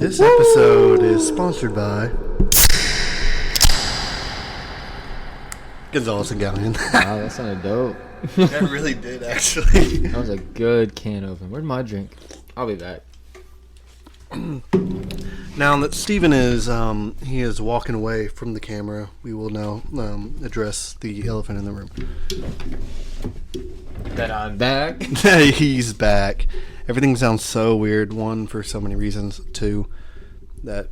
This episode is sponsored by Gonzalez Galyean. Wow, that sounded dope. That really did, actually. That was a good can opener. Where'd my drink? I'll be back. Now that Steven is he is walking away from the camera, we will now address the elephant in the room. That I'm back. He's back. Everything sounds so weird. One, for so many reasons. Two, that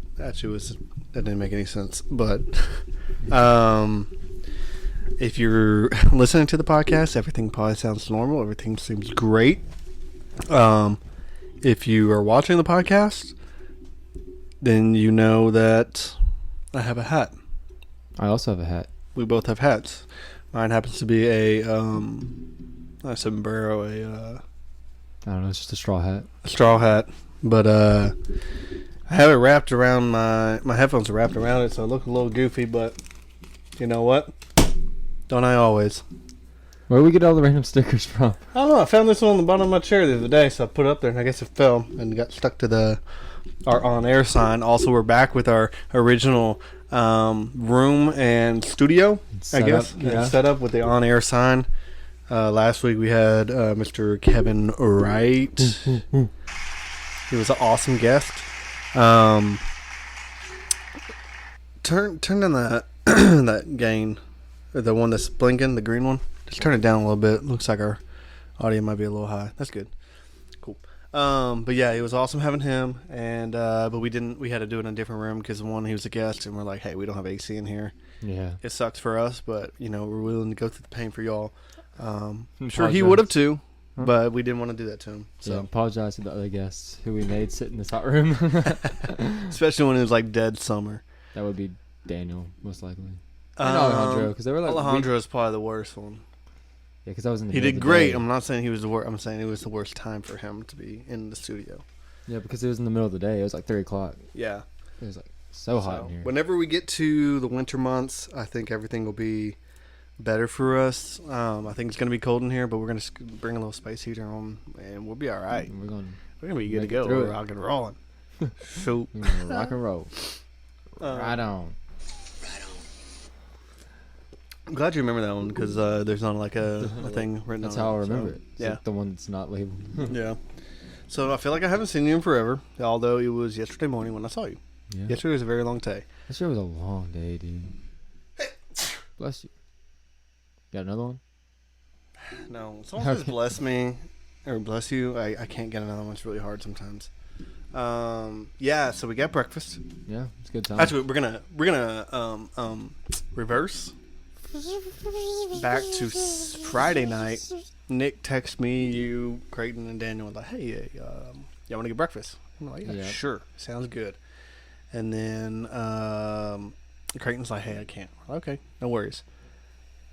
didn't make any sense. But if you're listening to the podcast, everything probably sounds normal. Everything seems great. If you are watching the podcast, then you know that I have a hat. I also have a hat. We both have hats. Mine happens to be a sombrero, I don't know, it's just a straw hat. a straw hat. But I have it wrapped around my headphones are wrapped around it, so it looks a little goofy, but you know what? Don't I always? Where do we get all the random stickers from? I don't know. I found this one on the bottom of my chair the other day, so I put it up there, and I guess it fell and got stuck to our on-air sign. Also, we're back with our original room and studio, I guess. Set up with the on-air sign. Last week we had Mr. Kevin Wright. He was an awesome guest. Turn down that gain, the one that's blinking, the green one. Just turn it down a little bit. Looks like our audio might be a little high. That's good. Cool. But yeah, it was awesome having him. And but we had to do it in a different room because one, he was a guest, and we're like, hey, we don't have AC in here. Yeah. It sucks for us, but we're willing to go through the pain for y'all. I'm sure he would have too, but we didn't want to do that to him. So yeah, apologize to the other guests who we made sit in this hot room. Especially when it was like dead summer. That would be Daniel, most likely. And Alejandro, because they were like Alejandro is probably the worst one. Yeah, because I was in the He middle did of the great. day. I'm not saying he was the worst. I'm saying it was the worst time for him to be in the studio. Yeah, because it was in the middle of the day. It was like 3 o'clock. Yeah. It was like so hot in here. Whenever we get to the winter months, I think everything will be better for us. I think it's going to be cold in here, but we're going to bring a little space heater on, and we'll be all right. We're going to be good to make it go. through We're it. rock and rolling. Shoot. rock and roll. Right on. I'm glad you remember that one because there's not like a thing written That's on how I it. remember So, it. It's yeah. like the one that's not labeled. Yeah. So I feel like I haven't seen you in forever, although it was yesterday morning when I saw you. Yeah. Yesterday was a very long day. This year was a long day, dude. Bless you. Got another one? No, someone says bless me or bless you. I can't get another one. It's really hard sometimes. Yeah. So we got breakfast. Yeah, it's a good time. Actually, we're gonna reverse back to Friday night. Nick texted me, you, Creighton, and Daniel, like, hey, y'all want to get breakfast? I'm like, yeah, sure, sounds good. And then Creighton's like, hey, I can't. Okay, no worries.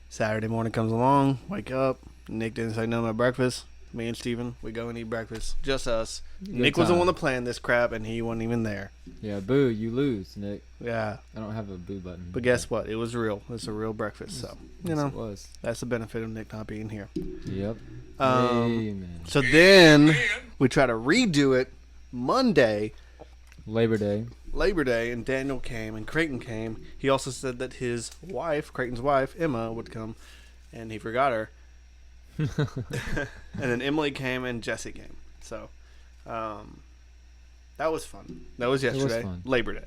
Saturday morning comes along, wake up. Nick didn't say nothing about breakfast. Me and Steven, we go and eat breakfast. Just us. Nick was the one that planned this crap, and he wasn't even there. Yeah, boo, you lose, Nick. Yeah. I don't have a boo button. But guess what? It was real. It was a real breakfast. So, Yes, it was. that's the benefit of Nick not being here. Yep. Amen. So then we try to redo it Monday, Labor Day, and Daniel came and Creighton came. He also said that his wife, Creighton's wife, Emma, would come, and he forgot her. And then Emily came and Jesse came. So that was fun. That was yesterday. fun. Labor Day.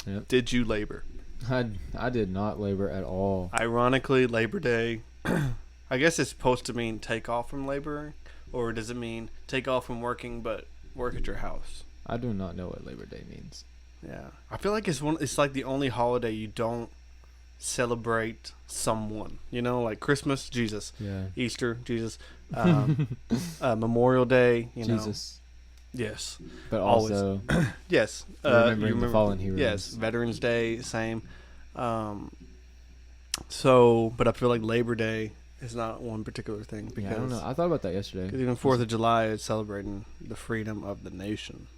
Yep. Did you labor? I did not labor at all. Ironically, Labor Day, I guess it's supposed to mean take off from labor, or does it mean take off from working but work at your house? I do not know what Labor Day means. Yeah, I feel like it's like the only holiday you don't celebrate someone. Like Christmas, Jesus. Yeah. Easter, Jesus. Memorial Day, Jesus. Yes. But Always. also Yes. remembering the fallen heroes. Yes. Veterans Day, same. But I feel like Labor Day is not one particular thing because I don't know. I thought about that yesterday. Because even 4th of July is celebrating the freedom of the nation.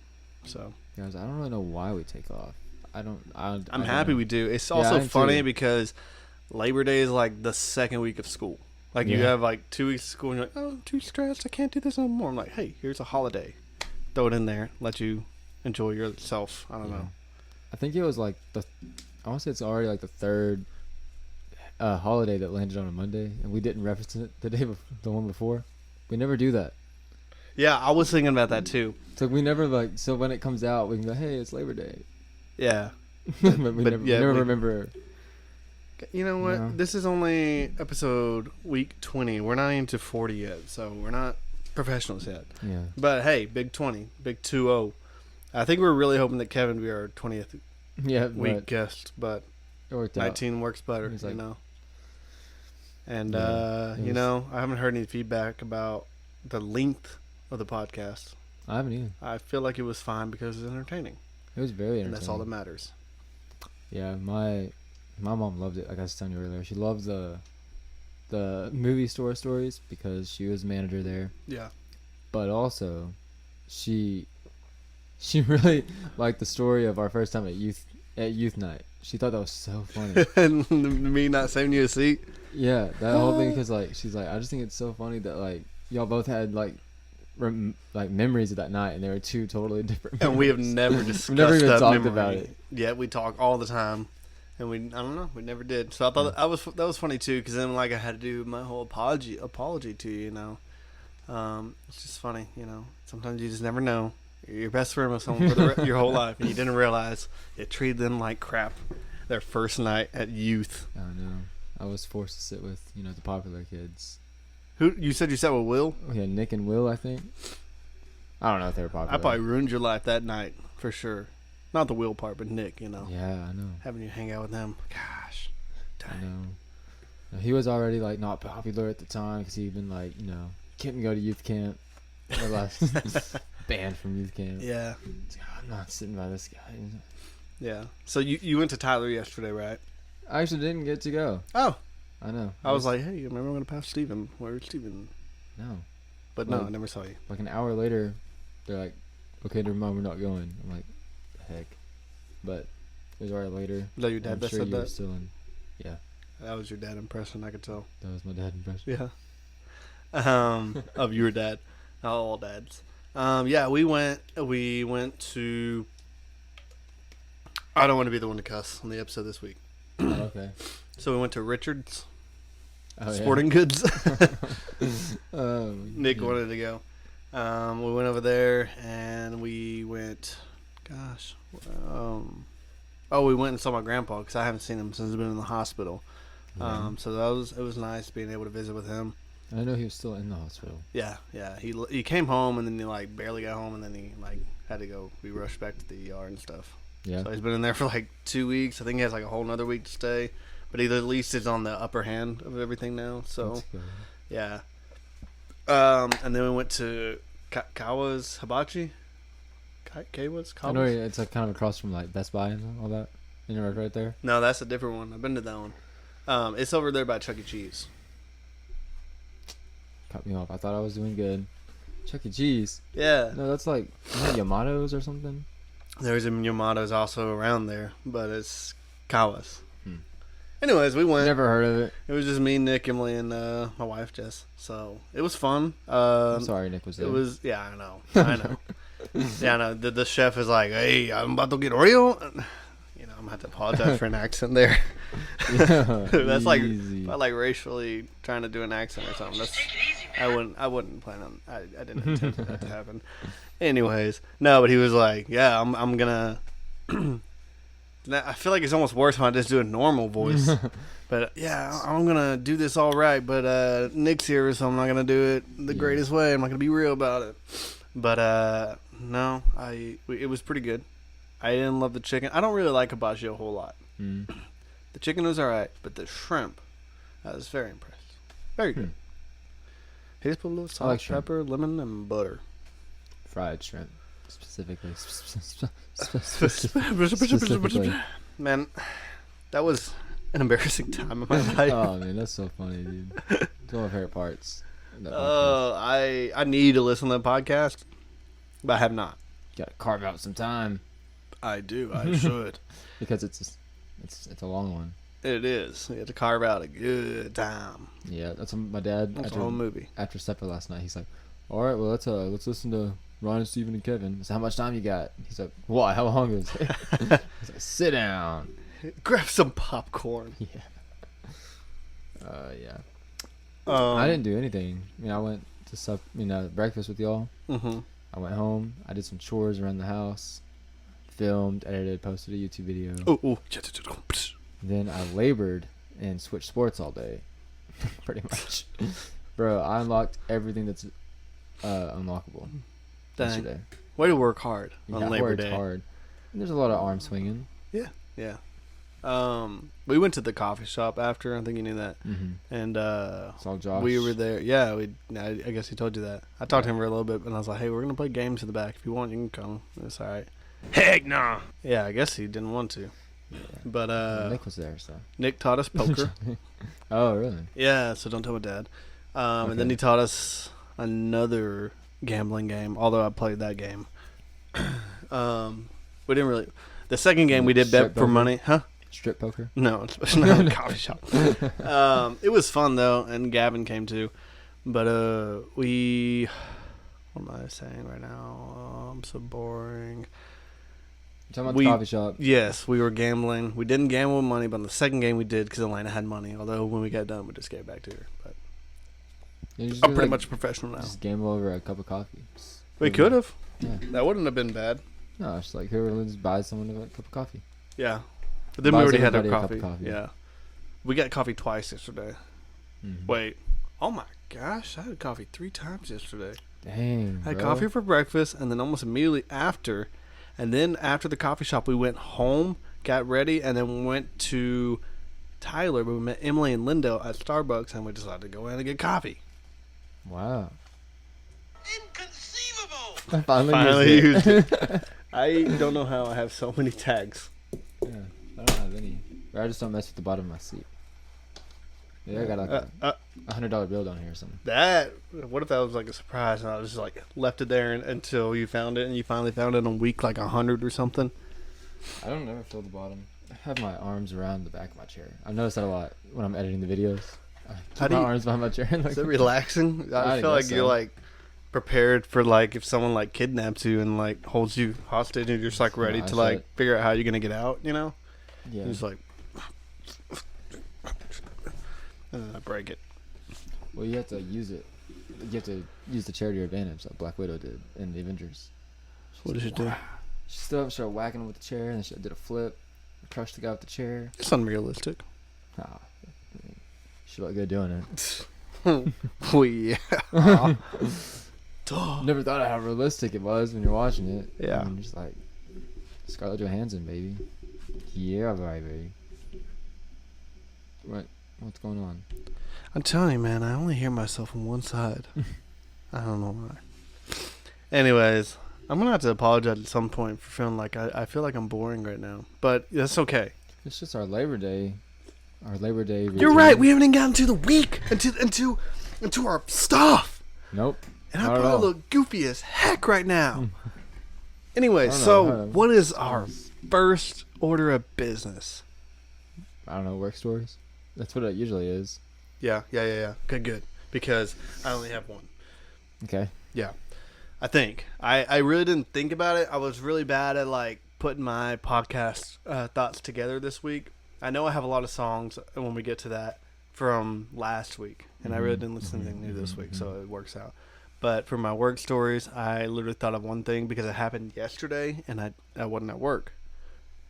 So Guys, I don't really know why we take off. I'm happy we do. It's also funny because Labor Day is like the second week of school. Like you have like 2 weeks of school and you're like, oh, I'm too stressed. I can't do this no more. I'm like, hey, here's a holiday. Throw it in there. Let you enjoy yourself. I don't know. I think it was like I want to say it's already like the third holiday that landed on a Monday, and we didn't reference it the one before. We never do that. Yeah, I was thinking about that too. So we never so when it comes out, we can go, hey, it's Labor Day. Yeah. but we never remember. You know what? No. This is only episode week 20. We're not into 40 yet, so we're not professionals yet. Yeah. But hey, big 20, big 2-0. I think we're really hoping that Kevin be our 20th week guest, but it worked 19 works better, He's like, you know. And, you know, I haven't heard any feedback about the length of the podcast. I haven't either. I feel like it was fine because it was entertaining. It was very entertaining. And that's all that matters. Yeah, my mom loved it. Like I was telling you earlier, she loved the movie store stories because she was manager there. Yeah. But also, she really liked the story of our first time at youth night. She thought that was so funny. And me not saving you a seat. Yeah, that whole thing, because like she's like, I just think it's so funny that like y'all both had like memories of that night, and they were two totally different memories. And we have never discussed We've never even that talked memory. about it. Yeah, we talk all the time, and I don't know, we never did. So I thought that was funny too, because then like I had to do my whole apology to you, you know. It's just funny, you know. Sometimes you just never know. You're your best friend with someone for your whole life, and you didn't realize it treated them like crap. Their first night at youth. I know. I was forced to sit with the popular kids. Who you said you sat with? Will? Yeah, Nick and Will, I think. I don't know if they were popular. I probably ruined your life that night for sure. Not the Will part, but Nick. You know. Yeah, I know. Having you hang out with them. Gosh. Dang. I know. Now, he was already like not popular at the time because he'd been like couldn't go to youth camp. Or last banned from youth camp. Yeah. I'm not sitting by this guy. Yeah. So you went to Tyler yesterday, right? I actually didn't get to go. Oh. I know. I was like, hey, remember I'm going to pass Steven. Where's Steven? No. But no, I never saw you. Like an hour later, they're like, okay, never mind, we're not going. I'm like, the heck. But it was already later. Was that your dad that sure said you were that? still in. Yeah. That was your dad impression, I could tell. That was my dad impression. Yeah. Of your dad. Not all dads. Yeah, we went to... I don't want to be the one to cuss on the episode this week. Oh, okay. So we went to Richard's Oh, Sporting Goods. Oh, Nick yeah. wanted to go. We went over there and we went. Gosh. We went and saw my grandpa because I haven't seen him since he's been in the hospital. Yeah. So it was nice being able to visit with him. I know he was still in the hospital. Yeah. He came home and then he like barely got home and then he like had to go. We rushed back to the ER and stuff. Yeah. So he's been in there for like 2 weeks. I think he has like a whole nother week to stay. But he at least is on the upper hand of everything now. So, That's good. yeah. And then we went to Kawa's Hibachi. Kawa's? I know it's like kind of across from like Best Buy and all that. You know, right there. No, that's a different one. I've been to that one. It's over there by Chuck E. Cheese. Cut me off. I thought I was doing good. Chuck E. Cheese. Yeah. No, that's like Yamato's or something. There's a Yamato's also around there, but it's Kawa's. Anyways, we went. Never heard of it. It was just me, Nick, Emily, and my wife, Jess. So it was fun. I'm sorry Nick was there. It was, yeah, I know. I know. Yeah, I know. The chef is like, hey, I'm about to get real. You know, I'm going to have to apologize for an accent there. Yeah, That's like, easy. I like racially trying to do an accent or something. That's, I wouldn't plan on, I didn't intend for that to happen. Anyways, no, but he was like, yeah, I'm going to. I feel like it's almost worse when I just do a normal voice. But yeah, I'm going to do this all right. But Nick's here, so I'm not going to do it the greatest way. I'm not going to be real about it. But no, it was pretty good. I didn't love the chicken. I don't really like hibachi a whole lot. Mm. The chicken was all right, but the shrimp, I was very impressed. Very good. He just put a little salt, like shrimp. pepper, lemon, and butter. Fried shrimp, specifically. Man, that was an embarrassing time in my life. Oh man, that's so funny, dude. It's one of my favorite parts. I need to listen to the podcast, but I have not. Got to carve out some time. I do. I should. Because it's a long one. It is. You have to carve out a good time. Yeah, that's what my dad. That's a whole movie. After supper last night, he's like, "All right, well let's listen to Ron and Steven and Kevin. I said, how much time you got? He's like, what? How long is it? He's like, sit down. Grab some popcorn. Yeah. Yeah. Um, I didn't do anything. I mean, I went to breakfast with y'all. Mm-hmm. I went home. I did some chores around the house. Filmed, edited, posted a YouTube video. Oh. Then I labored and switched sports all day. Pretty much. Bro, I unlocked everything that's unlockable yesterday. Way to work hard Yeah, on I Labor worked Day. hard. And there's a lot of arm swinging. Yeah. We went to the coffee shop after. I think you knew that. Mm-hmm. And Saw Josh. we were there. Yeah, I guess he told you that. I talked to him for a little bit, and I was like, "Hey, we're gonna play games in the back. If you want, you can come. It's all right." Heck nah. Yeah, I guess he didn't want to. Yeah. But Nick was there, so. Nick taught us poker. Oh, really? Yeah, so don't tell my dad. And then Okay. he taught us another gambling game, although I played that game. We didn't really. The second game we did Strip bet for poker? money. Huh? Strip poker? No, it's not a coffee shop. It was fun, though, and Gavin came too. But we. What am I saying right now? I'm so boring. You're talking about the coffee shop. Yes, we were gambling. We didn't gamble with money, but on the second game we did because Elena had money. Although when we got done, we just gave it back to her. But You just I'm do, pretty like, much a professional now. Just gamble over a cup of coffee. We could have. Yeah. That wouldn't have been bad. No, it's like whoever just buys someone a cup of coffee. Yeah. But then we Buys already had our everybody a cup coffee. of coffee. Yeah. We got coffee twice yesterday. Mm-hmm. Wait. Oh my gosh. I had coffee 3 times yesterday. Dang. I had bro. coffee for breakfast and then almost immediately after. And then after the coffee shop, we went home, got ready, and then went to Tyler. We met Emily and Lindo at Starbucks, and we decided to go in and get coffee. Wow. Inconceivable. I finally Finally used used it. I don't know how I have so many tags. Yeah, I don't have any. Or I just don't mess with the bottom of my seat. Yeah, I got like a $100 bill down here or something. What if that was like a surprise and I just like left it there until you found it and you finally found it on week like 100 or something? I don't ever feel the bottom. I have my arms around the back of my chair. I've noticed that a lot when I'm editing the videos. I How keep do my you- arms behind my chair. Like, Is it relaxing? I I feel like guess you're so. like prepared for like if someone like kidnaps you and like holds you hostage and you're just like ready Nah, to shit. like figure out how you're gonna get out, you know? yeah. You're just like and then I break it. Well, you have to use it. You have to use the chair to your advantage, like Black Widow did in the Avengers. What did you do? She stood up, started whacking him with the chair, and then she did a flip, crushed the guy with the chair. It's unrealistic. Ah, she looked good doing it. Oh yeah. Duh. Never thought of how realistic it was when you're watching it. Yeah. And you're just like, Scarlett Johansson, baby. Yeah, baby. What's going on? I'm telling you, man, I only hear myself on one side. I don't know why. Anyways, I'm gonna have to apologize at some point for feeling like I feel like I'm boring right now, but that's okay. It's just our Labor Day. Our Labor Day. You're routine. right. We haven't even gotten to the week into our stuff, Nope. and I Not at probably all. look goofy as heck right now. Anyway, I don't so know. what is our first order of business? I don't know, work stories. That's what it usually is. Yeah. Good. Because I only have one. Okay. Yeah, I think I really didn't think about it. I was really bad at like putting my podcast thoughts together this week. I know I have a lot of songs when we get to that from last week, and I really didn't listen to anything new this week, so it works out. But for my work stories, I literally thought of one thing because it happened yesterday, and I wasn't at work,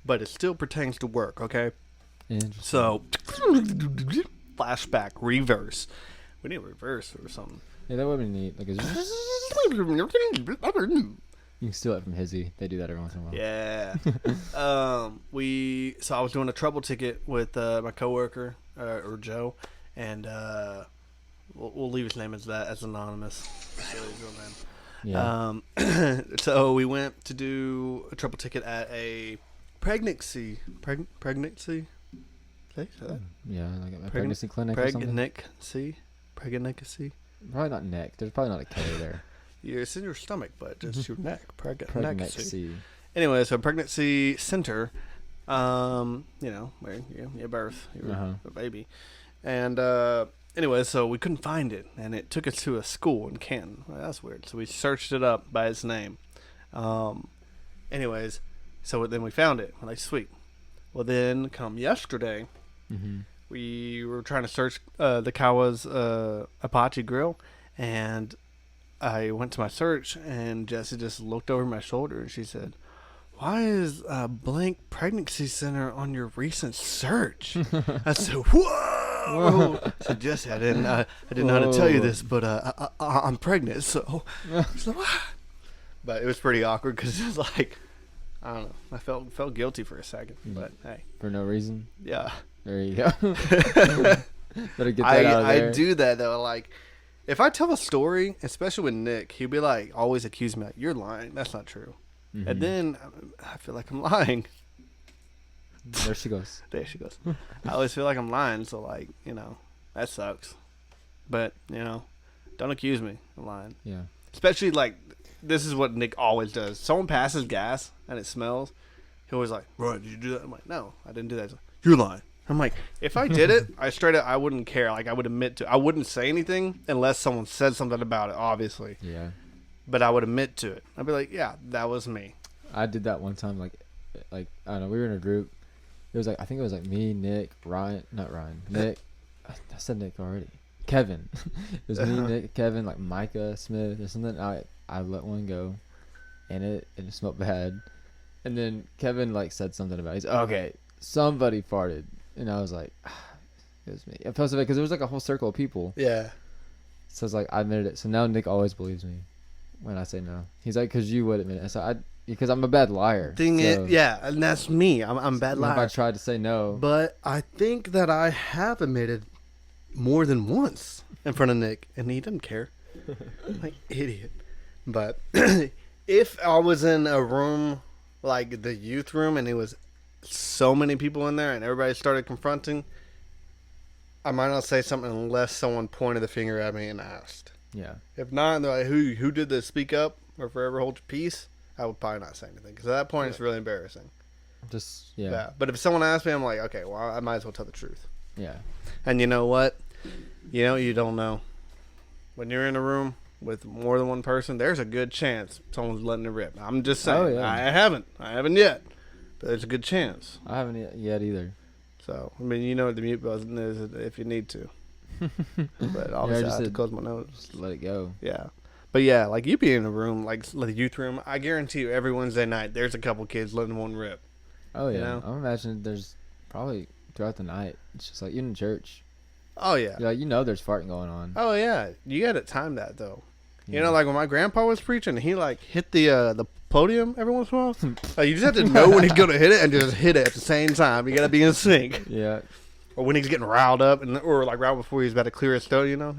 but it still pertains to work. Okay, Interesting. so flashback, reverse. We need a reverse or something. Yeah, that would be neat. Like, you can steal it from Hizzy. They do that every once in a while. Yeah. So I was doing a trouble ticket with my coworker or Joe, and we'll leave his name as that as anonymous. Say his real name. Yeah. So we went to do a trouble ticket at a pregnancy. Pregnancy. Say that. Yeah, like a pregnancy clinic or something. Pregnancy. Probably not neck. There's probably not a K there. Yeah, it's in your stomach, but it's your neck. Pregnancy. Pregnancy. Anyway, so pregnancy center, you know, where you birth your Uh-huh. baby, And anyway, so we couldn't find it, and it took us to a school in Canton. Well, that's weird. So we searched it up by its name. Anyways, so then we found it. We're like, sweet. Well, then come yesterday, we were trying to search the Kawa's Apache Grill, and I went to my search, and Jessie just looked over my shoulder, and she said, "Why is blank pregnancy center on your recent search?" I said, "Whoa!" I said, "Jessie, I didn't know how to tell you this, but I'm pregnant." So, what? But it was pretty awkward because it was like, I don't know. I felt guilty for a second, but hey, for no reason. Yeah, there you go. Better get that out of there. I do that though. Like, if I tell a story, especially with Nick, he'd be like, always accuse me like, "You're lying. That's not true." And then I feel like I'm lying. There she goes. There she goes. I always feel like I'm lying, so like, that sucks. But, don't accuse me of lying. Yeah. Especially like, this is what Nick always does. Someone passes gas and it smells. He always like, "Bro, did you do that?" I'm like, "No, I didn't do that." He's like, "You're lying." I'm like, if I did it, I wouldn't care. Like, I would admit to. I wouldn't say anything unless someone said something about it, obviously. Yeah. But I would admit to it. I'd be like, "Yeah, that was me." I did that one time. Like I don't know. We were in a group. It was like, I think it was like me, Nick, Nick. I said Nick already. Kevin. It was me, Nick, Kevin, like Micah Smith or something. I let one go, and it smelled bad. And then Kevin like said something about it. He's like, "Okay, somebody farted," and I was like, "It was me." I felt so bad because there was like a whole circle of people. Yeah. So it's like I admitted it. So now Nick always believes me when I say no. He's like, "Because you would admit it." So because I'm a bad liar. Yeah, and that's me. I'm a bad liar. If I tried to say no. But I think that I have admitted more than once in front of Nick, and he didn't care. Like, idiot. But if I was in a room like the youth room and it was so many people in there and everybody started confronting, I might not say something unless someone pointed the finger at me and asked. Yeah. If not, they're like, who did this? Speak up or forever hold your peace. I would probably not say anything because at that point it's really embarrassing. Just yeah. But if someone asked me, I'm like, okay, well, I might as well tell the truth. Yeah. And you know what? You don't know. When you're in a room with more than one person, there's a good chance someone's letting it rip. I'm just saying. Oh, yeah. I haven't yet, but there's a good chance. I haven't yet either. So I mean, you know what the mute button is if you need to. But obviously, I have to close my nose. Just let it go. Yeah. But yeah, like you be in a room, like the youth room, I guarantee you every Wednesday night there's a couple kids letting one rip. Oh yeah, I'm imagining there's probably throughout the night. It's just like even in church. Oh yeah, there's farting going on. Oh yeah, you got to time that though. Yeah. You know, like when my grandpa was preaching, he like hit the podium every once in a while. Like, you just have to know when he's gonna hit it and just hit it at the same time. You gotta be in sync. Yeah. Or when he's getting riled up, or like right before he's about to clear his throat, boom,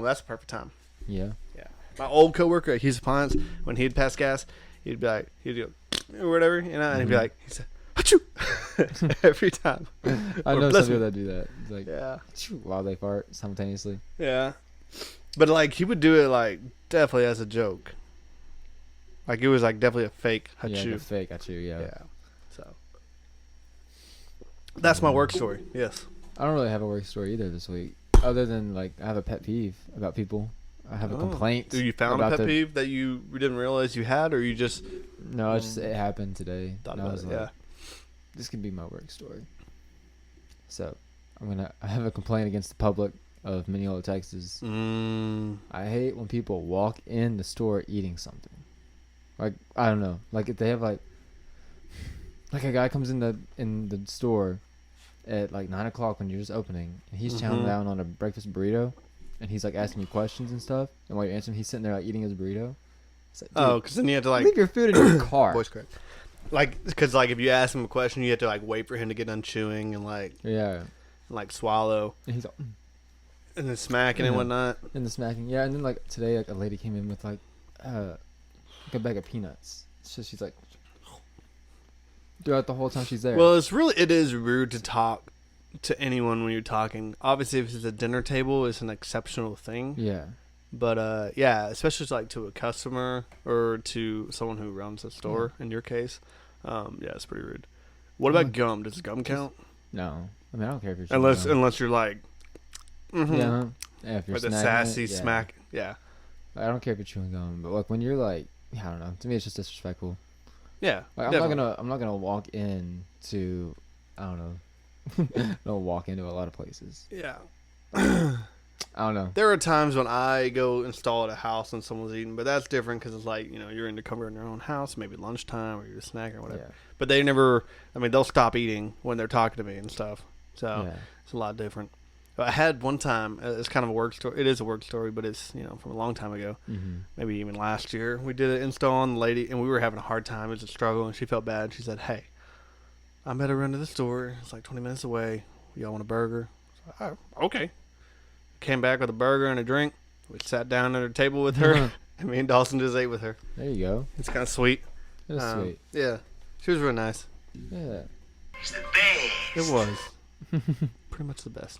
that's the perfect time. Yeah. Yeah. My old coworker at Hughes Appliance, when he'd pass gas, he'd be like, he'd go, or whatever, and he'd be like, he said, "Achoo!" every time. I know some people that do that. It's like, yeah, achoo, while they fart simultaneously. Yeah. But like he would do it like definitely as a joke. Like it was like definitely a fake achoo. Yeah, the fake achoo. Yeah. Yeah. So that's my work story. Yes. I don't really have a work story either this week, other than like I have a pet peeve about people. I have a complaint. You found a pet peeve that you didn't realize you had, or you just? No, it happened today. Thought about it. Yeah. This could be my work story. So I have a complaint against the public of Mineola, Texas. I hate when people walk in the store eating something. Like, I don't know. Like if they have like a guy comes in the store at like 9 o'clock when you're just opening, and he's chowing down on a breakfast burrito, and he's like asking you questions and stuff, and while you're answering, he's sitting there like eating his burrito. Like, because then you have to like leave your food in your car. Voice crack. Like, because like if you ask him a question, you have to like wait for him to get done chewing and like like swallow. And he's like, and then smacking and whatnot. And the smacking, yeah. And then like today, like a lady came in with like a bag of peanuts. So she's like throughout the whole time she's there. Well, it is rude to talk to anyone when you're talking. Obviously, if it's a dinner table, it's an exceptional thing. Yeah. But yeah, especially like to a customer or to someone who runs a store. In your case, yeah, it's pretty rude. What about gum? Does gum count? No. I mean, I don't care if you're chewing gum. Unless you're like, Yeah, if you're or the snagging sassy it, smack. Yeah. I don't care if you're chewing gum, but like when you're like, I don't know. To me, it's just disrespectful. Yeah. Like I'm not gonna walk in to, I don't know. I don't walk into a lot of places. Yeah. I don't know. There are times when I go install at a house and someone's eating, but that's different because it's like, you're in the comfort in your own house, maybe lunchtime or you're snacking or whatever. Yeah. But they never, they'll stop eating when they're talking to me and stuff. So Yeah. it's a lot different. I had one time, it's kind of a work story. It is a work story, but it's, from a long time ago, maybe even last year. We did an install on the lady and we were having a hard time. It was a struggle and she felt bad. She said, "Hey, I better run to the store. It's like 20 minutes away. Y'all want a burger?" So, "Oh, okay." Came back with a burger and a drink. We sat down at her table with her, and me and Dawson just ate with her. There you go. It's kind of sweet. It was sweet. Yeah, she was real nice. Yeah. It's the best. It was pretty much the best.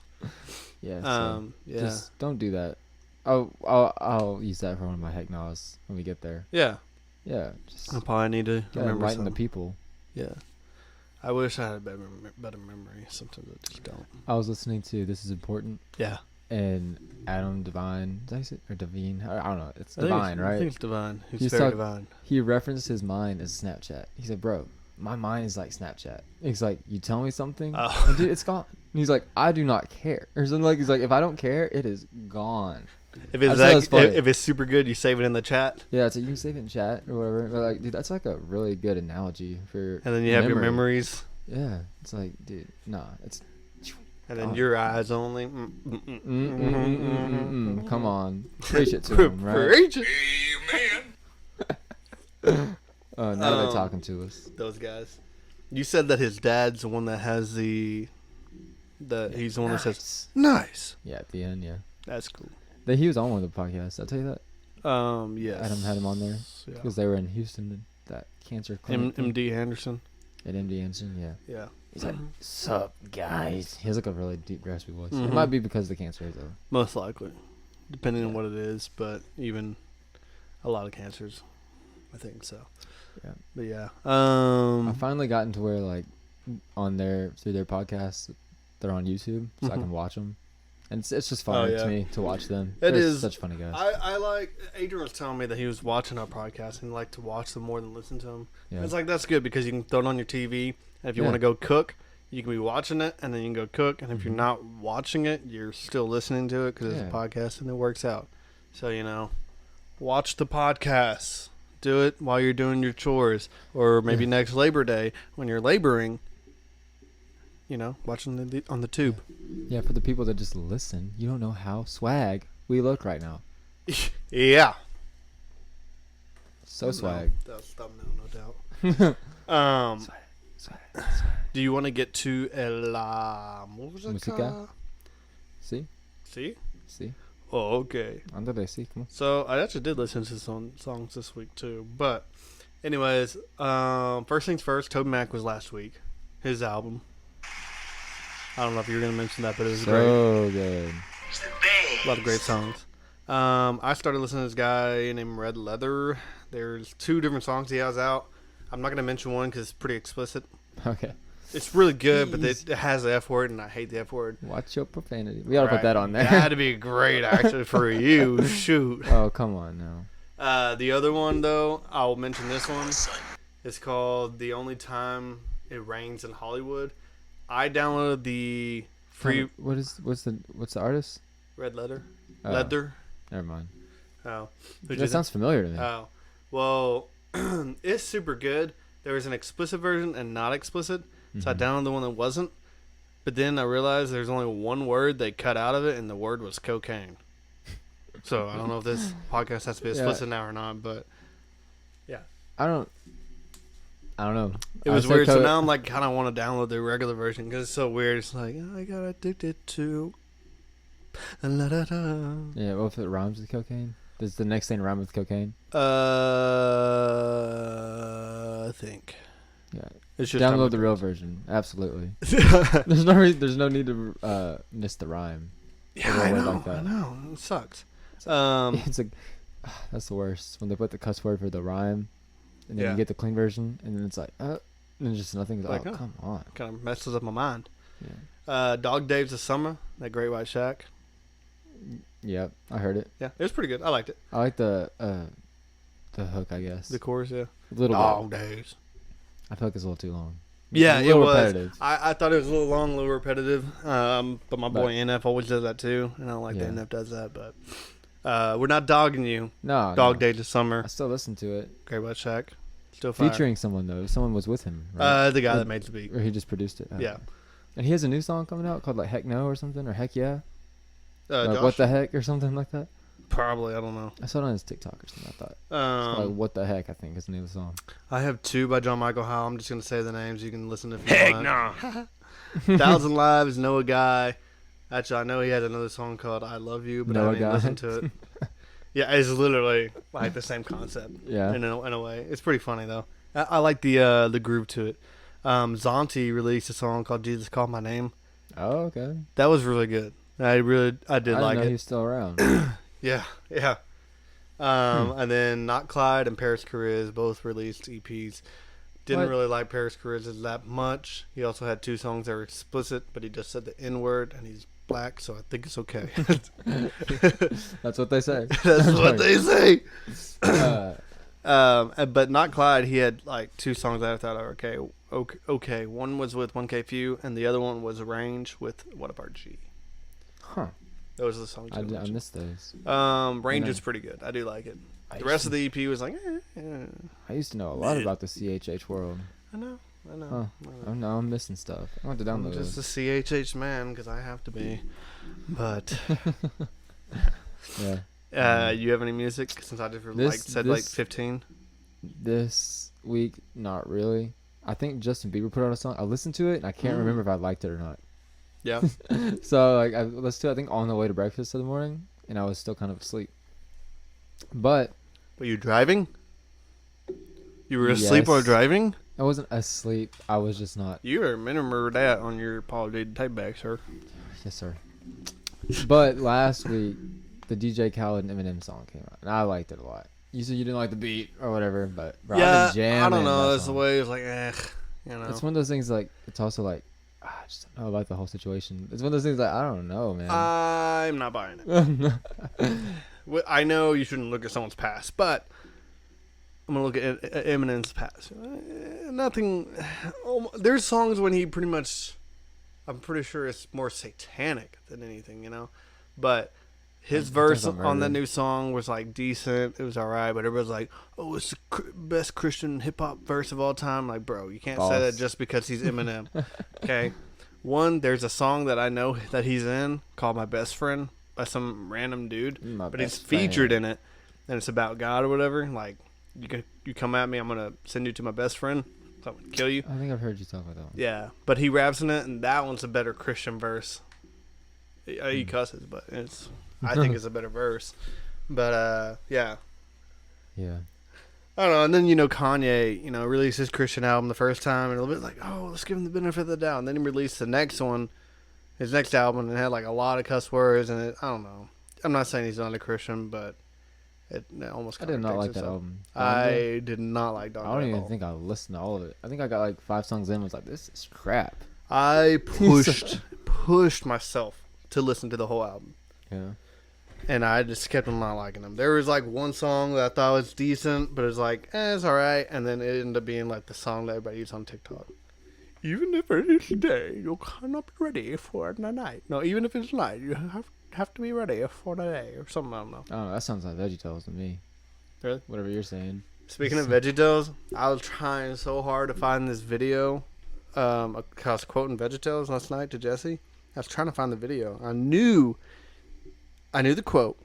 Yeah. So Yeah. Just don't do that. I'll use that for one of my heck nows when we get there. Yeah. Yeah. Just I probably need to remember enlighten the some. people. Yeah. I wish I had a better memory. Sometimes I just don't. I was listening to This Is Important. Yeah. And Adam Devine, did I say, or Devine? I don't know. It's I think Devine, right? I think it's Divine. He's very divine. He referenced his mind as Snapchat. He said, "Bro, my mind is like Snapchat." He's like, "You tell me something, and dude, it's gone." And he's like, "I do not care." Or something like, he's like, "If I don't care, it is gone." If it's super good, you save it in the chat. Yeah, it's like you can save it in chat or whatever. But like, dude, that's like a really good analogy for. And then you have your memories. Yeah, it's like, dude, nah, it's. And then your eyes only. Come on, preach it to him, right? Preach it. Amen. Now they're talking to us. Those guys. You said that his dad's the one that has he's the one that says nice. Yeah, at the end, yeah. That's cool. He was on one of the podcasts. Did I tell you that? Yes. Adam had him on there Yeah. because they were in Houston, that cancer clinic. MD Anderson. At MD Anderson, yeah. Yeah. He's like, "Sup, guys?" He has like a really deep, raspy voice. It Mhm. might be because of the cancer, though. Most likely, depending on what it is, but even a lot of cancers, I think so. Yeah. But yeah. I finally gotten to where like through their podcasts, they're on YouTube, so I can watch them, and it's just fun to me to watch them. It They're is such funny guys. I like. Adrian was telling me that he was watching our podcast and liked to watch them more than listen to them. Yeah. It's like that's good because you can throw it on your TV, and if you Yeah. want to go cook, you can be watching it, and then you can go cook. And if you're not watching it, you're still listening to it because it's a podcast, and it works out. So watch the podcast. Do it while you're doing your chores, or maybe next Labor Day when you're laboring. Watching on the tube. Yeah, for the people that just listen, you don't know how swag we look right now. Yeah. So swag. That's thumbnail, no doubt. Swag. Do you want to get to la música? Música? See? See? Oh, okay. Andale, see, come on. So I actually did listen to some songs this week too. But anyways, first things first, Toby Mac was last week. His album. I don't know if you were gonna mention that, but it was great. So good. It's the best. A lot of great songs. I started listening to this guy named Red Leather. There's 2 different songs he has out. I'm not gonna mention one because it's pretty explicit. Okay. It's really good, but it has the F word, and I hate the F word. Watch your profanity. We gotta put Right. that on there. That'd be great, actually, for you. Shoot. Oh, come on now. The other one, though, I'll mention this one. It's called The Only Time It Rains in Hollywood. I downloaded the free What's the artist? Red Leather. Oh. Leather. Never mind. Oh. That sounds familiar to me. Oh. Well, it's super good. There was an explicit version and not explicit. So I downloaded the one that wasn't. But then I realized there's only one word they cut out of it, and the word was cocaine. So I don't know if this podcast has to be explicit now or not, but yeah. I don't know. It was weird. So now I'm like, kind of want to download the regular version because it's so weird. It's like, I got addicted to. La-da-da. Yeah, what if it rhymes with cocaine? Does the next thing rhyme with cocaine? I think. Yeah. It's just Download the real version. Absolutely. There's no need to miss the rhyme. Yeah, Or a I word know. like that. I know. It sucks. It's like that's the worst when they put the cuss word for the rhyme, and then Yeah. you get the clean version, and then it's like, and then just nothing. Like, oh, come on. Kind of messes up my mind. Yeah. Dog Days of Summer, that Great White Shack. Yep, I heard it. Yeah, it was pretty good. I liked it. I like the hook, I guess. The chorus, yeah. A little Dog bit. Days. I feel like it's a little too long. Yeah, It's a it little was. repetitive. I thought it was a little long, a little repetitive. But my boy NF always does that too, and I don't like that Yeah. NF does that. But we're not dogging you. No, Dog no. Days of Summer, I still listen to it. Great White Shack, still fire. Featuring someone though. Someone was with him. Right? The guy Or- that made the beat. Or he just produced it. Yeah. And he has a new song coming out called like Heck No or something, or Heck Yeah. Like, Josh? what the heck or something like that. Probably, I don't know. I saw it on his TikTok or something. I thought. It's like What the Heck, I think is the name of the song. I have 2 by John Michael Howe. I'm just gonna say the names. You can listen if you Heck want. no. 1,000 Lives, Know a Guy. Actually, I know he has another song called "I Love You," but Know I a didn't Guy. listen to it. Yeah, it's literally like the same concept. Yeah. In a way, it's pretty funny though. I like the groove to it. Zonti released a song called "Jesus Called My Name." Oh, okay. That was really good. I did I didn't like know it. he was still around. Yeah. And then Not Clyde and Paris Chariz both released EPs. Didn't What? really like Paris Chariz that much. He also had 2 songs that were explicit, but he just said the N word, and he's black, so I think it's okay. That's what they say. That's what they say. Uh, But Not Clyde, he had like 2 songs that I thought are okay. One was with 1K Few, and the other one was Range with What About G. huh. Those are the songs. I I mentioned. missed those. Range know. is pretty good. I do like it. I The rest used of the EP was like, I used to know a lot about the CHH world. I know. Huh. Oh no, I'm missing stuff. I want to I'm download just this. a CHH man because I have to be. But Yeah. you have any music? Since I just said this- 15. This week, not really. I think Justin Bieber put out a song. I listened to it and I can't Mm. remember if I liked it or not. Yeah. So like I listened to it, I think on the way to breakfast in the morning, and I was still kind of asleep. But Were you driving? You were asleep while Yes. driving? I wasn't asleep. I was just not. You remember that on your apology tape back, sir. Yes, sir. But last week, the DJ Khaled and Eminem song came out, and I liked it a lot. You said you didn't like the beat or whatever, but bro, I've Yeah, been jamming I don't know. that That's the song. way it's like, you know. It's one of those things like it's also like I just don't know about the whole situation. It's one of those things like I don't know, man. I'm not buying it. I know you shouldn't look at someone's past, but I'm gonna look at Eminem's past. Nothing. There's songs when he pretty much, I'm pretty sure it's more satanic than anything, you know. But his It verse doesn't on that murder. new song was like decent. It was alright, but everybody's like, "Oh, it's the best Christian hip hop verse of all time." Like, bro, you can't say that False. just because he's Eminem. Okay. One, there's a song that I know that he's in called "My Best Friend" by some random dude, My but he's best friend. featured in it, and it's about God or whatever. Like, you come at me, I'm gonna send you to my best friend. So I'm gonna kill you. I think I've heard you talk about that one. Yeah, but he raps in it, and that one's a better Christian verse. He cusses, but I think it's a better verse. But yeah, Yeah. I don't know. And then Kanye, released his Christian album the first time, and a little bit like, oh, let's give him the benefit of the doubt. And then he released the next one, his next album, and it had like a lot of cuss words in it. I don't know. I'm not saying he's not a Christian, but it almost. I did not contradicts like that itself. album. I did not like Donda. I don't at even all. think I listened to all of it. I think I got like 5 songs in and was like, this is crap. I pushed myself to listen to the whole album. Yeah. And I just kept on not liking them. There was like one song that I thought was decent, but it was like, it's alright. And then it ended up being like the song that everybody uses on TikTok. Even if it is day, you cannot be ready for the night. No, even if it's night, you have to be ready for the day or something. I don't know. I don't know. That sounds like VeggieTales to me. Really? Whatever you're saying. Speaking of VeggieTales, I was trying so hard to find this video. I was quoting VeggieTales last night to Jesse. I was trying to find the video. I knew the quote,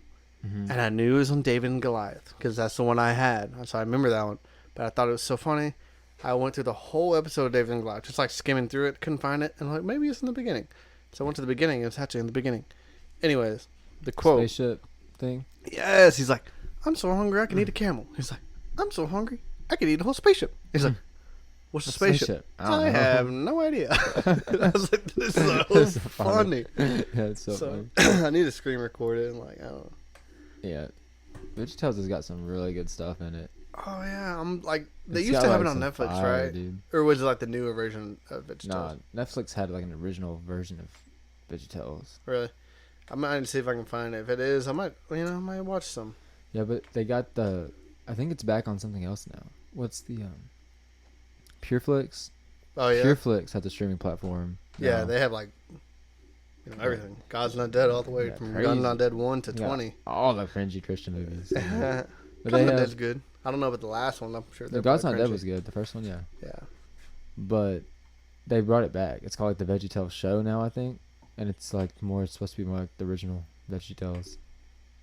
Mm-hmm. and I knew it was on David and Goliath because that's the one I had. So I remember that one. But I thought it was so funny. I went through the whole episode of David and Goliath, just like skimming through it, couldn't find it, and I'm like, maybe it's in the beginning. So I went to the beginning. It was actually in the beginning. Anyways, the quote. Spaceship thing. Yes, he's like, I'm so hungry I can eat a camel. He's like, I'm so hungry I could eat a whole spaceship. He's like, what's a spaceship? I don't I know. have no idea. I was like, this is so That's so funny. yeah, it's so funny. I need to screen record it and like, I don't know. Yeah. VeggieTales has got some really good stuff in it. Oh yeah, I'm like they It's used got, to have like, it on some Netflix, fire, right? dude. Or was it like the newer version of Nah, VeggieTales? Netflix had like an original version of VeggieTales. Really? I might see if I can find it. If it is, I might watch some. Yeah, but they got the. I think it's back on something else now. What's the PureFlix? Oh yeah, PureFlix had the streaming platform. yeah. now. They have like everything. God's Not Dead all the way Yeah, from crazy. God's Not Dead 1 to They got 20. all the cringy Christian movies. But God's they Not have Dead's good. I don't know about the last one. I'm sure the they're God's Not probably Dead cringy. was good. The first one, yeah. Yeah. But they brought it back. It's called like the VeggieTales show now, I think, and it's like more. It's supposed to be more like the original VeggieTales.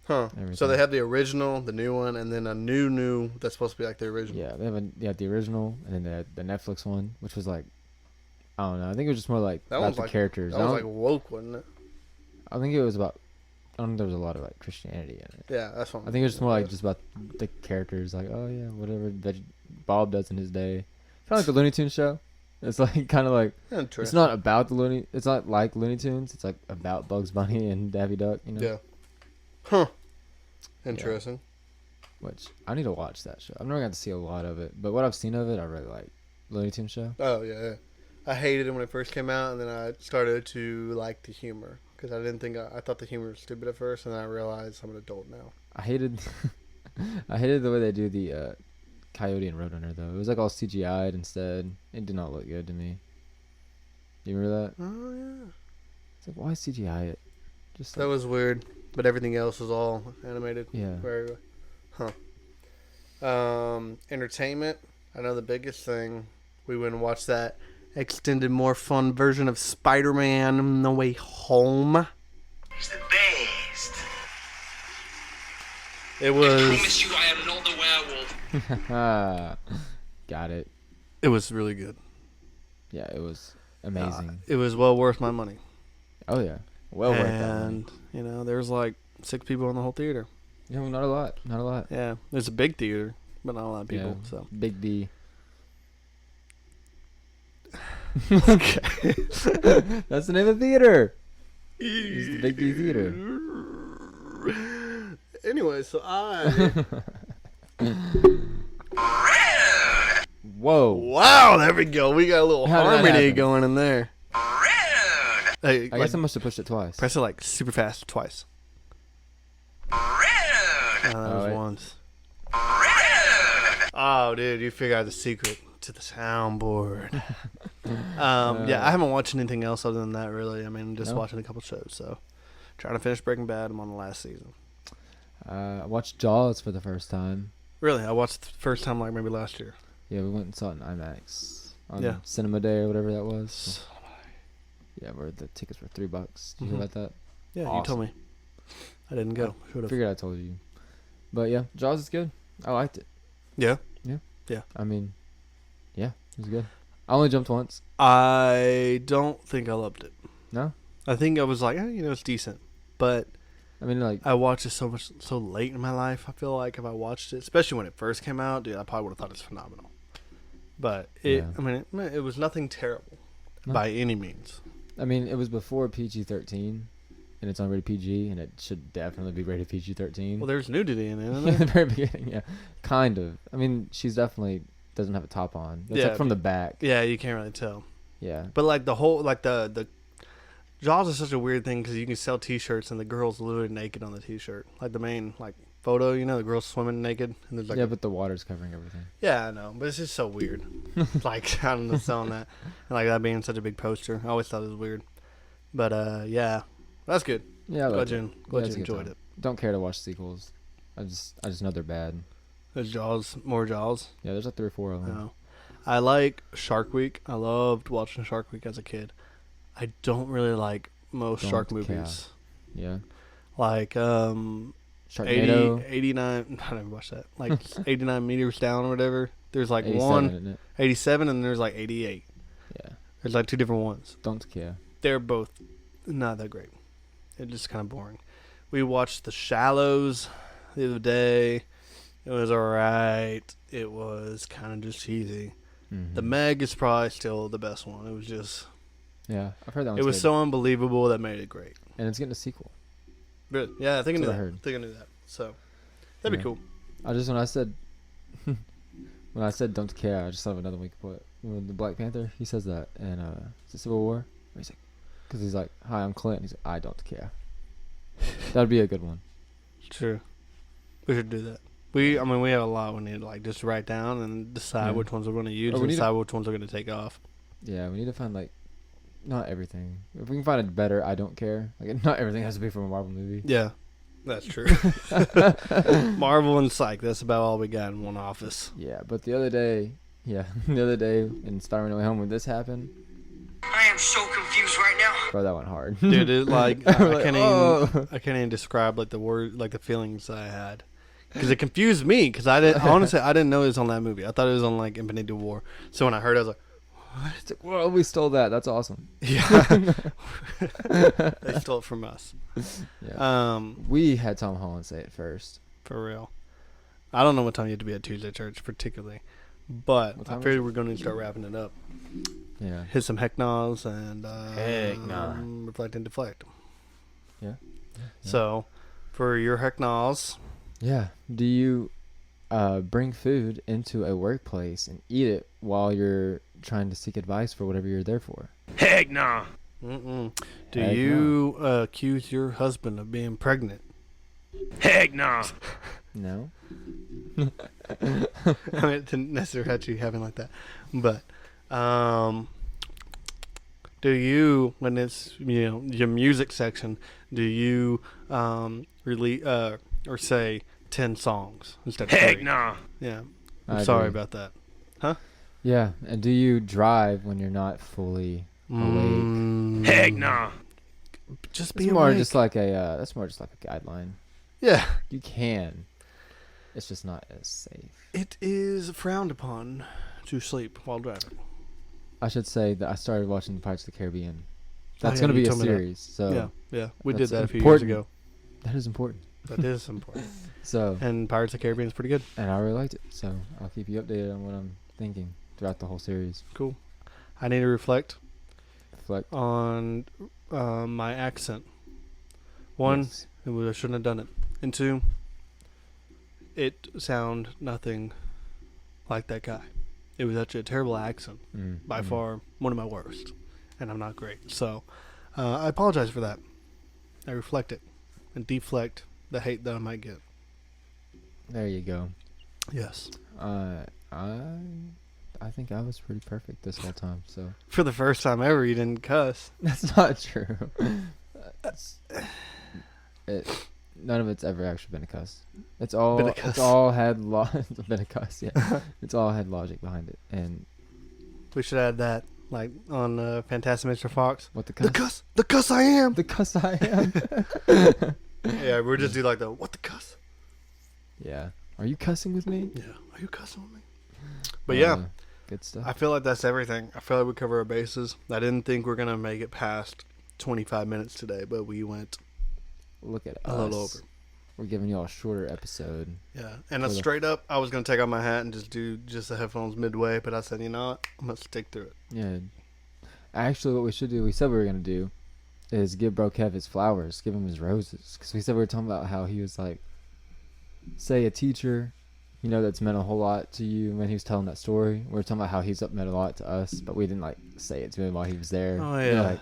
Huh. So Everything. they have the original, the new one, and then a new that's supposed to be like the original. Yeah, they have the original, and then they had the Netflix one, which was like, I don't know. I think it was just more like That about one's the like characters. That was like woke, wasn't it? I think it was about. I don't think there was a lot of like Christianity in it. Yeah, that's what I think it was just more like just about the characters, like oh yeah, whatever Bob does in his day, kind of like the Looney Tunes show. It's like kind of like Interesting. it's not about the Looney. It's not like Looney Tunes. It's like about Bugs Bunny and Daffy Duck. You know. Yeah. Huh. Interesting. Which I need to watch that show. I've never got to see a lot of it, but what I've seen of it, I really like. Looney Tunes show. Oh yeah. I hated it when it first came out, and then I started to like the humor because I didn't think I thought the humor was stupid at first, and then I realized I'm an adult now. I hated, I hated the way they do the Coyote and Roadrunner though. It was like all CGI'd instead. It did not look good to me. You remember that? Oh yeah. It's like why CGI it? Just That like, was weird, but everything else was all animated. yeah. Very. Huh. Entertainment. I know the biggest thing. We went and watched that extended, more fun version of Spider-Man: No Way Home. He's the best. It I was. promise you I am not the werewolf. Got it. It was really good. Yeah, it was amazing. It was well worth my money. Oh yeah, well worth that money. And you know, there was like 6 people in the whole theater. Yeah, well, not a lot. Not a lot. Yeah, it's a big theater, but not a lot of people. Yeah. So Big D. okay. That's the name of the theater. It's the Big D Theater. Anyway, so I. Whoa. Wow, there we go. We got a little How did that harmony happen? going in there. Hey, I guess I must have pushed it twice. press it like super fast twice. That was wait. once. Oh, dude, you figured out the secret to the soundboard. Yeah, I haven't watched anything else other than that, really. I mean, just No? watching a couple shows. So, trying to finish Breaking Bad. I'm on the last season. I watched Jaws for the first time. Really, I watched the first time like maybe last year. Yeah, we went and saw it in IMAX on Yeah. Cinema Day or whatever that was. Yeah, where the tickets were $3. Did you hear Mhm. about that? Yeah, you Awesome. told me. I didn't go. Should have. Figured I told you. But yeah, Jaws is good. I liked it. Yeah. I mean, yeah, it was good. I only jumped once. I don't think I loved it. No? I think I was like, it's decent. But I mean, like, I watched it so late in my life. I feel like if I watched it, especially when it first came out, dude, I probably would have thought it was phenomenal. But Yeah. it was nothing terrible No. by any means. it was before PG-13, and it's on rated PG, and it should definitely be rated PG-13. Well, there's nudity in it, isn't in the there? very beginning, yeah, kind of. I mean, she's definitely doesn't have a top on. It's Yeah, like from the back. Yeah, you can't really tell. Yeah, But like the whole, like the Jaws is such a weird thing because you can sell T-shirts and the girl's literally naked on the T-shirt. Like the main like photo, the girl's swimming naked and there's like yeah, but the water's covering everything. yeah, I know, but it's just so weird. Like I don't know, selling that and like that being such a big poster. I always thought it was weird. But yeah, that's good. Yeah, I Glad liked you, it. glad Yeah, you it's a good enjoyed time. it. Don't care to watch sequels. I just know they're bad. There's Jaws, more Jaws. Yeah, there's like 3 or 4 of them. No. I like Shark Week. I loved watching Shark Week as a kid. I don't really like most shark Don't care. movies. Yeah, Like 80, Sharknado. 89, I never watched that. Like 89 meters down or whatever. There's like 87, one, isn't it? 87, and there's like 88. Yeah, There's like 2 different ones. don't care. They're both not that great. It's just kind of boring. We watched The Shallows the other day. It was alright. It was kind of just cheesy. Mhm. The Meg is probably still the best one. It was just, Yeah, I've heard that one. it was good. so unbelievable that made it great. and it's getting a sequel. Really? Yeah, I think I knew That's what that. I heard. I think I knew that. So that'd be Yeah. cool. When I said When I said don't care, I just thought of another one we could put. When the Black Panther, he says that in is it Civil War? Where he's like, because he's like, "Hi, I'm Clint." He's like, "I don't care." That'd be a good one. True. We should do that. We have a lot we need to like just write down and decide which ones we're going to use and decide which ones we're going to take off. Yeah, we need to find like, not everything. If we can find a better, I don't care. Like, not everything has to be from a Marvel movie. Yeah, that's true. Marvel and Psych. That's about all we got in one office. Yeah, but the other day in Spider-Man No Way Home when this happened, I am so confused right now. bro, that went hard. Dude, it like I Like, can't oh. even I can't even describe like the word like the feelings I had because it confused me because I didn't know it was on that movie. I thought it was on like Infinity War. So when I heard it, I was like, It's like, well, we stole that. That's awesome. yeah, they stole it from us. Yeah. We had Tom Holland say it first. For real. I don't know what time you have to be at Tuesday Church particularly, but I figured we're going to start wrapping it up. Yeah. Hit some heck no's and Heck nah. reflect and deflect. Yeah. So, for your heck no's, Yeah. Do you bring food into a workplace and eat it while you're trying to seek advice for whatever you're there for? Heck nah. do Heck you accuse your husband of being pregnant? Heck nah. No. I mean, it didn't necessarily have you having like that, but do you, when it's your music section, do you release or say 10 songs instead of Heck 3? nah. Yeah, I I'm sorry agree. about that. Yeah. And do you drive when you're not fully awake? Heck nah. Just be It's more awake. just like a that's more just like a guideline. Yeah, You can. It's just not as safe. it is frowned upon to sleep while driving. I should say that I started watching Pirates of the Caribbean. Oh, That's yeah, going to you be a told me that. series. So Yeah, we did that's that a few important. years ago. that is important. That is important. So, And Pirates of the Caribbean is pretty good. and I really liked it. So I'll keep you updated on what I'm thinking throughout the whole series. Cool. I need to reflect Reflect. on my accent. One, Yes. I shouldn't have done it. And 2, it sound nothing like that guy. It was actually a terrible accent. By far one of my worst. And I'm not great. So I apologize for that. I reflect it and deflect the hate that I might get. There you go. Yes. I think I was pretty perfect this whole time. So For the first time ever, you didn't cuss. that's not true. None of it's ever actually been a cuss. It's all Been a cuss. it's all had it's been a cuss. Yeah, it's all had logic behind it. And We should add that, like on Fantastic Mr. Fox. what the cuss? The cuss I am. The cuss I am. Yeah, we'll just do like the what the cuss. Yeah. Are you cussing with me? Yeah, are you cussing with me? But yeah, good stuff. I feel like that's everything. I feel like we cover our bases. I didn't think we are gonna make it past 25 minutes today, but we went Look at a us. little over. We're giving y'all a shorter episode. Yeah, and For the- straight up, I was gonna take off my hat and just do just the headphones midway, but I said, you know what, I'm gonna stick through it. Yeah. Actually, what we should do, we said we were going to do, is give Bro Kev his flowers, give him his roses. Because we said we were talking about how he was like, say a teacher, that's meant a whole lot to you when he was telling that story. We were talking about how he's meant a lot to us, but we didn't like say it to him while he was there. Oh, yeah.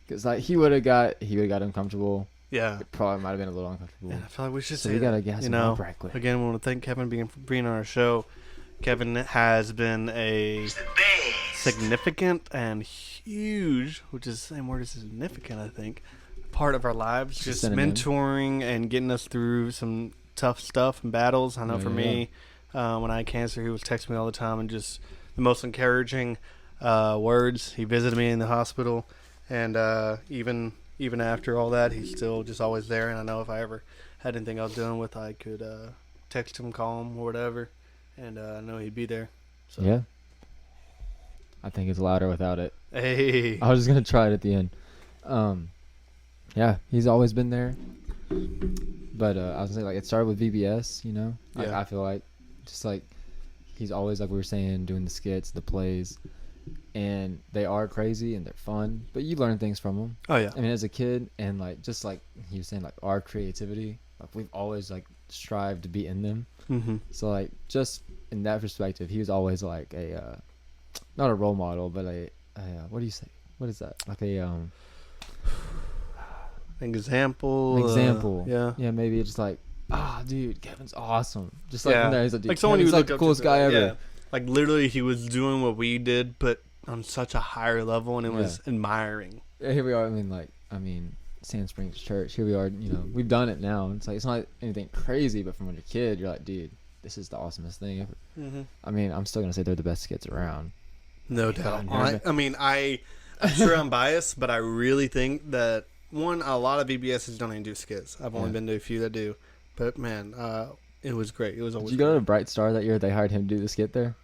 Because he would have got uncomfortable. Yeah, It probably might have been a little uncomfortable. and I feel like we should So say we got to that. get You some know, more quick. again, we want to thank Kevin being on our show. Kevin has been a He's the best. significant and huge, which is the same word as significant, I think, part of our lives. It's a Just synonym. mentoring and getting us through some tough stuff and battles. I know for Yeah. me, when I had cancer, he was texting me all the time and just the most encouraging words. He visited me in the hospital, and even after all that, he's still just always there. And I know if I ever had anything I was dealing with, I could text him, call him, or whatever, and I know he'd be there. So. Yeah. I think it's louder without it. Hey. I was just gonna try it at the end. Yeah, he's always been there. But I was gonna say, it started with VBS, Yeah. I feel like just he's always, like we were saying, doing the skits, the plays, and they are crazy and they're fun. But you learn things from them. Oh yeah. I mean, as a kid, and just like he was saying, our creativity, we've always strived to be in them. Mm-hmm. So just in that perspective, he was always like a not a role model, but what do you say? What is that? Like a Example. an example. Yeah. Yeah, maybe it's like, dude, Kevin's awesome. Just like Yeah. from there, he's like, dude, Like someone Kevin's you like look the up coolest to. guy ever. Yeah. Like literally, he was doing what we did, but on such a higher level, and it was admiring. Yeah, here we are. I mean, Sand Springs Church. Here we are. You know, we've done it now. It's like it's not anything crazy, but from when you're a kid, you're like, dude, this is the awesomest thing ever. Mm-hmm. I mean, I'm still gonna say they're the best skits around. No doubt. God, I'm sure I'm biased, but I really think that a lot of VBSs don't even do skits. I've only been to a few that do, but man, it was great. It was always. Did you go great. to Bright Star that year? They hired him to do the skit there.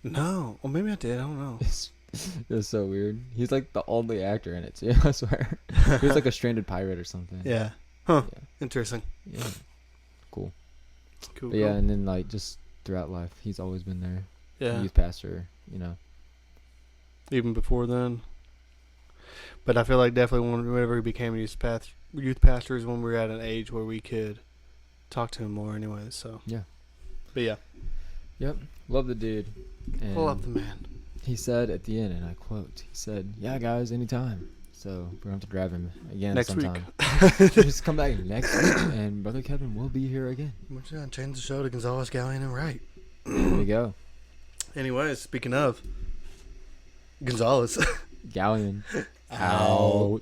No, well maybe I did. I don't know. It was so weird. He's like the only actor in it too. I swear. He was like a stranded pirate or something. Yeah. Huh. Yeah. Interesting. Yeah. Cool. Cool. But yeah, and then like just throughout life, he's always been there. Yeah. Youth pastor. You know. Even before then. But I feel like definitely whenever he became a youth pastor is when we were at an age where we could talk to him more anyway. So Yeah. But yeah. Yep. Love the dude. And Love the man. he said at the end, and I quote, he said, "Yeah, guys, anytime." So we're going to have to grab him again Next sometime. week. Just come back next week, and Brother Kevin will be here again. We're just gonna change the show to Gonzalez Galyean and right. There we go. Anyways, speaking of Gonzalez. Galleon. Out.